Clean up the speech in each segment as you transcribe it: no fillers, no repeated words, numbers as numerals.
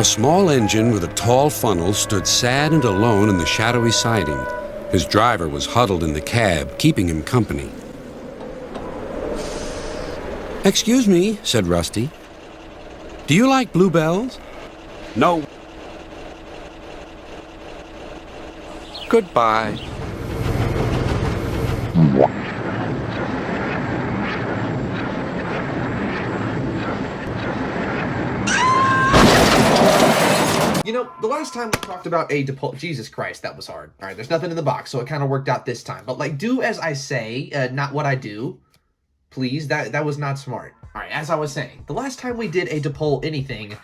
A small engine with a tall funnel stood sad and alone in the shadowy siding. His driver was huddled in the cab, keeping him company. "Excuse me," said Rusty. "Do you like Bluebells?" No. Goodbye. You know, the last time we talked about a Dapol... Jesus Christ, that was hard. All right, there's nothing in the box, so it kind of worked out this time. But, like, do as I say, not what I do. Please, that was not smart. All right, as I was saying, the last time we did a Dapol anything,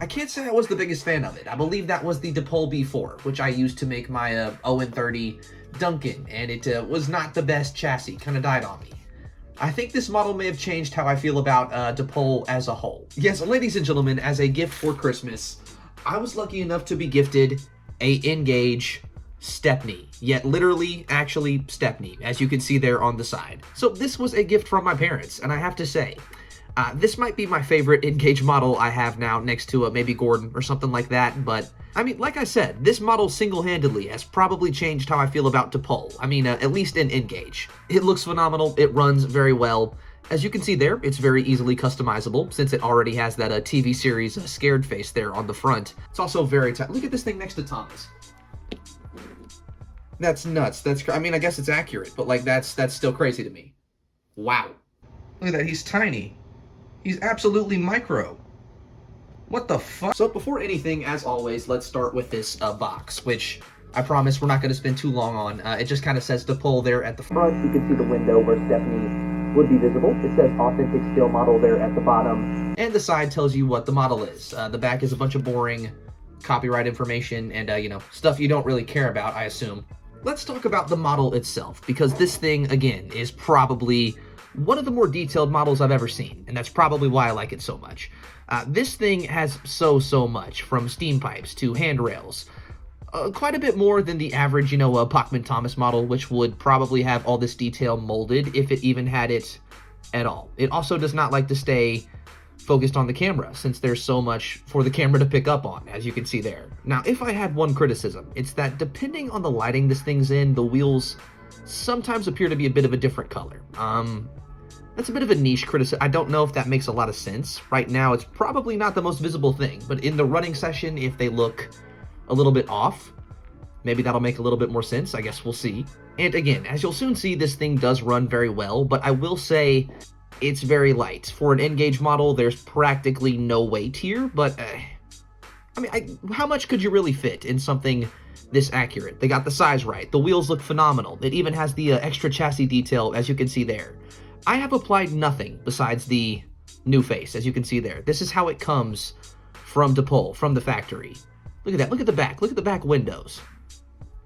I can't say I was the biggest fan of it. I believe that was the Dapol B4, which I used to make my 0-30 Duncan, and it was not the best chassis. Kind of died on me. I think this model may have changed how I feel about Dapol as a whole. Yes, ladies and gentlemen, as a gift for Christmas, I was lucky enough to be gifted a Engage Stepney. Yet literally, actually, Stepney, as you can see there on the side. So this was a gift from my parents, and I have to say, this might be my favorite Engage model I have now, next to maybe Gordon or something like that, but I mean, like I said, this model single-handedly has probably changed how I feel about Dapol. I mean, at least in Engage. It looks phenomenal, it runs very well. As you can see there, it's very easily customizable, since it already has that TV series scared face there on the front. It's also very tight. Look at this thing next to Thomas. That's nuts. I mean, I guess it's accurate, but like that's still crazy to me. Wow. Look at that, he's tiny. He's absolutely micro. What the fuck? So before anything, as always, let's start with this box, which I promise we're not going to spend too long on. It just kind of says Dapol there at the front. You can see the window where Stepney would be visible. It says authentic scale model there at the bottom. And the side tells you what the model is. The back is a bunch of boring copyright information and, you know, stuff you don't really care about, I assume. Let's talk about the model itself, because this thing, again, is probably one of the more detailed models I've ever seen, and that's probably why I like it so much. This thing has so much, from steam pipes to handrails. Quite a bit more than the average, you know, Pachman-Thomas model, which would probably have all this detail molded if it even had it at all. It also does not like to stay focused on the camera, since there's so much for the camera to pick up on, as you can see there. Now, if I had one criticism, it's that depending on the lighting this thing's in, the wheels sometimes appear to be a bit of a different color. That's a bit of a niche criticism. I don't know if that makes a lot of sense. Right now, it's probably not the most visible thing, but in the running session, if they look a little bit off, maybe that'll make a little bit more sense. I guess we'll see. And again, as you'll soon see, this thing does run very well, but I will say it's very light. For an Engage model, there's practically no weight here, but I mean, how much could you really fit in something this accurate? They got the size right. The wheels look phenomenal. It even has the extra chassis detail, as you can see there. I have applied nothing besides the new face, as you can see there. This is how it comes from Dapol, from the factory. Look at that. Look at the back. Look at the back windows.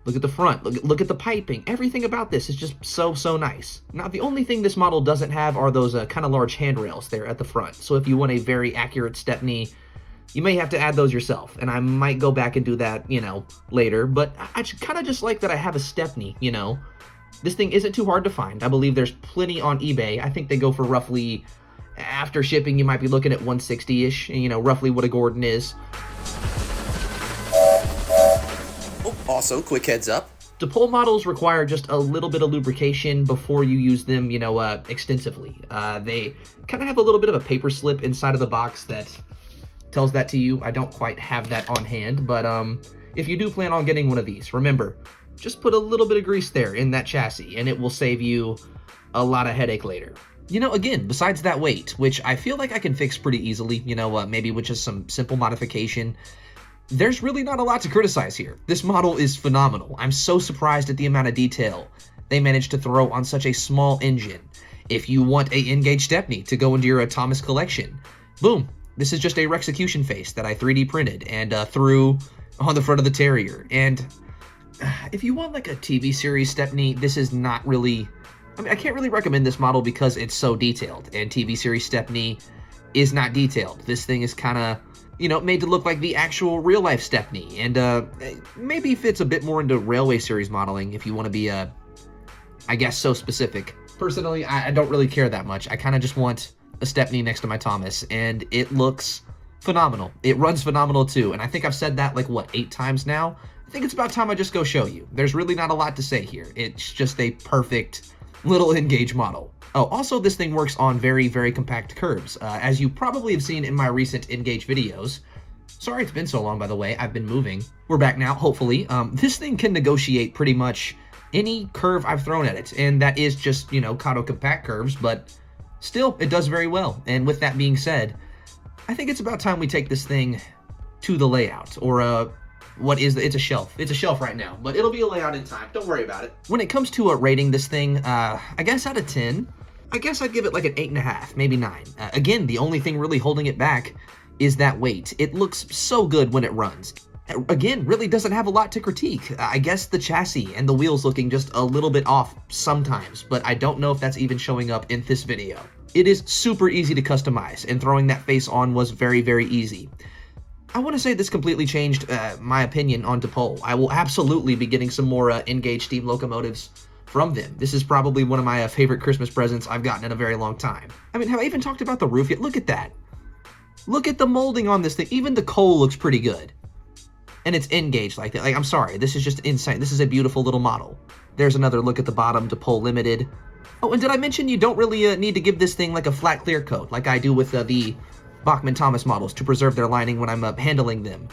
Look at the front. Look at the piping. Everything about this is just so nice. Now, the only thing this model doesn't have are those kind of large handrails there at the front. So if you want a very accurate Stepney, you may have to add those yourself. And I might go back and do that, you know, later. But I kind of just like that I have a Stepney, you know. This thing isn't too hard to find. I believe there's plenty on eBay. I think they go for roughly, after shipping, you might be looking at 160-ish, you know, roughly what a Gordon is. Oh, also, quick heads up. Dapol models require just a little bit of lubrication before you use them, you know, extensively. They kind of have a little bit of a paper slip inside of the box that tells that to you. I don't quite have that on hand, but if you do plan on getting one of these, remember, just put a little bit of grease there in that chassis, and it will save you a lot of headache later. You know, again, besides that weight, which I feel like I can fix pretty easily, you know, maybe with just some simple modification, there's really not a lot to criticize here. This model is phenomenal. I'm so surprised at the amount of detail they managed to throw on such a small engine. If you want a Engage Stepney to go into your Thomas collection, boom, this is just a Rexecution face that I 3D printed and threw on the front of the Terrier. And if you want like a TV series Stepney, this is not really, I mean, I can't really recommend this model because it's so detailed, and TV series Stepney is not detailed. This thing is kind of, you know, made to look like the actual real-life Stepney, and maybe fits a bit more into railway series modeling if you want to be, I guess, so specific. Personally, I don't really care that much. I kind of just want a Stepney next to my Thomas, and it looks phenomenal. It runs phenomenal too, and I think I've said that like, what, 8 times now? I think it's about time I just go show you. There's really not a lot to say here. It's just a perfect little N-Gage model. Oh, also this thing works on very, very compact curbs. As you probably have seen in my recent N-Gage videos. Sorry it's been so long, by the way. I've been moving. We're back now, hopefully. This thing can negotiate pretty much any curve I've thrown at it, and that is just, you know, Kato compact curves, but still, it does very well. And with that being said, I think it's about time we take this thing to the layout, or it's a shelf. It's a shelf right now, but it'll be a layout in time. Don't worry about it. When it comes to rating this thing, I guess out of 10, I guess I'd give it like an 8.5, maybe 9. Again, the only thing really holding it back is that weight. It looks so good when it runs. Again, really doesn't have a lot to critique. I guess the chassis and the wheels looking just a little bit off sometimes, but I don't know if that's even showing up in this video. It is super easy to customize, and throwing that face on was very, very easy. I want to say this completely changed my opinion on Dapol. I will absolutely be getting some more N-Gage steam locomotives from them. This is probably one of my favorite Christmas presents I've gotten in a very long time. I mean, have I even talked about the roof yet? Look at that. Look at the molding on this thing. Even the coal looks pretty good. And it's N-Gage like that. Like, I'm sorry, this is just insane. This is a beautiful little model. There's another look at the bottom, Dapol Limited. Oh, and did I mention you don't really need to give this thing like a flat clear coat like I do with the Bachmann-Thomas models to preserve their lining when I'm handling them.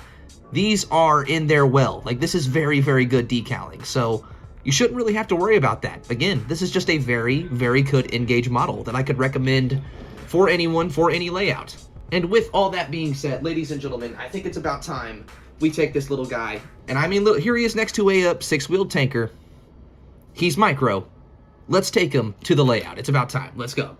These are in there well. Like, this is very, very good decaling, so you shouldn't really have to worry about that. Again, this is just a very, very good N-Gage model that I could recommend for anyone, for any layout. And with all that being said, ladies and gentlemen, I think it's about time we take this little guy, and I mean, look, here he is next to a 6-wheeled tanker. He's micro. Let's take him to the layout. It's about time. Let's go.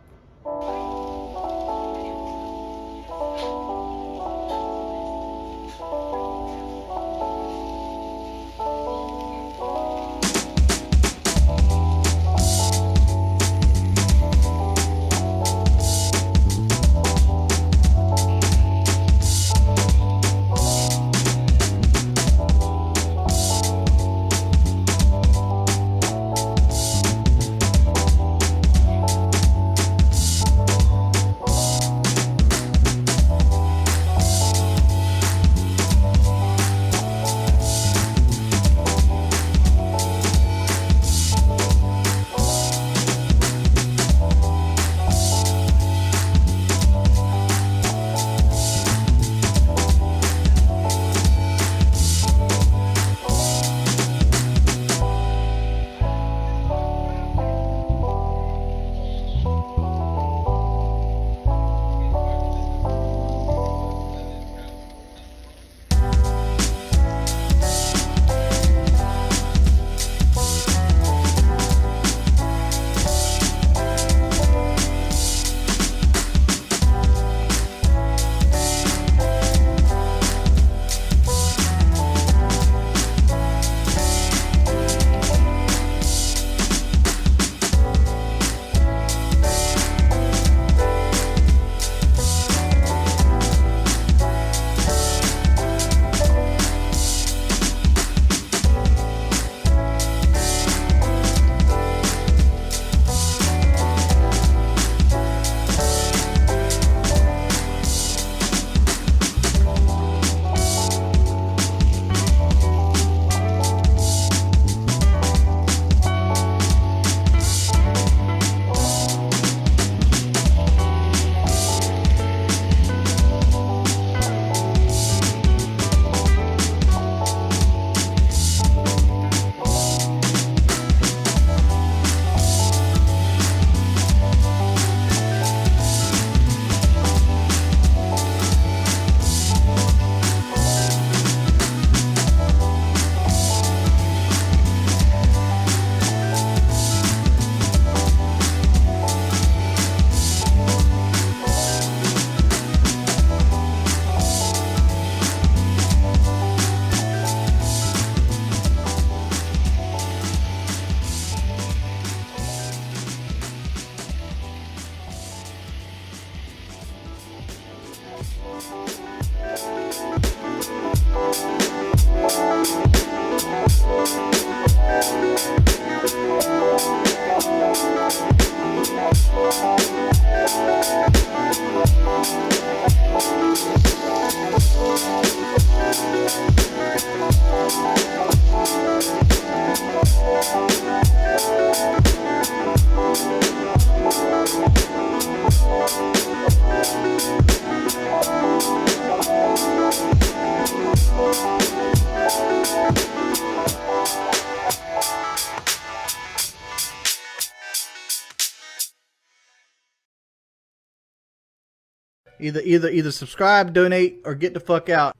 Either subscribe, donate, or get the fuck out.